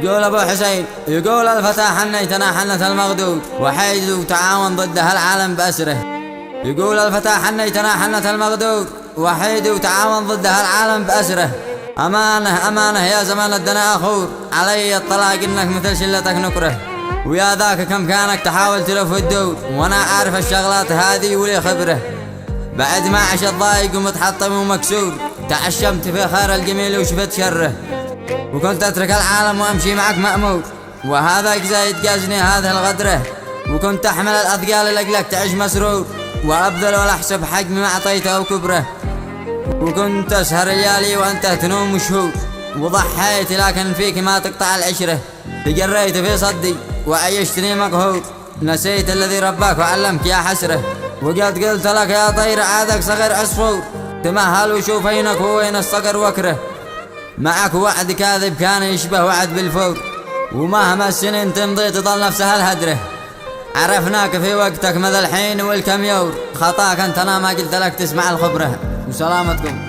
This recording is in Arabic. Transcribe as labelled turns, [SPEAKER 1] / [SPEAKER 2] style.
[SPEAKER 1] يقول ابو حسين، يقول الفتى حنيتنا حنة المغدور، وحيد وتعاون ضد هالعالم بأسره. يقول الفتى حنيتنا حنة المغدور، وحيد وتعاون ضد هالعالم بأسره. أمانة أمانة يا زمان الدنا أخور، علي الطلاق إنك مثل شلتك نكره. ويا ذاك كم كانك تحاول تلف وتدور، وانا عارف الشغلات هذه ولي خبره. بعد ما عشت ضايق ومتحطم ومكسور، تعشمت في خير الجميل وشفت شره. وكنت اترك العالم وامشي معك مأمور، وهذاك زايد قازني هذه الغدره. وكنت احمل الاثقال لاجلك تعيش مسرور، وابذل ولا احسب حجمي ما اعطيته وكبره. وكنت اسهر ليالي وانت تنوم شهور، وضحيت لكن فيك ما تقطع العشره. تجريت في صدي وعيشتني مقهور، نسيت الذي رباك وعلمك يا حسره. وقد قلت لك يا طير عادك صغير عصفور، تمهل وشوف اينك وين الصقر وكره. معك وعد كاذب كان يشبه وعد بالفور، ومهما السنين تمضي تظل نفسها الهدره. عرفناك في وقتك مذا الحين والكم يور، خطاك انت انا ما قلت لك تسمع الخبره. وسلامتكم.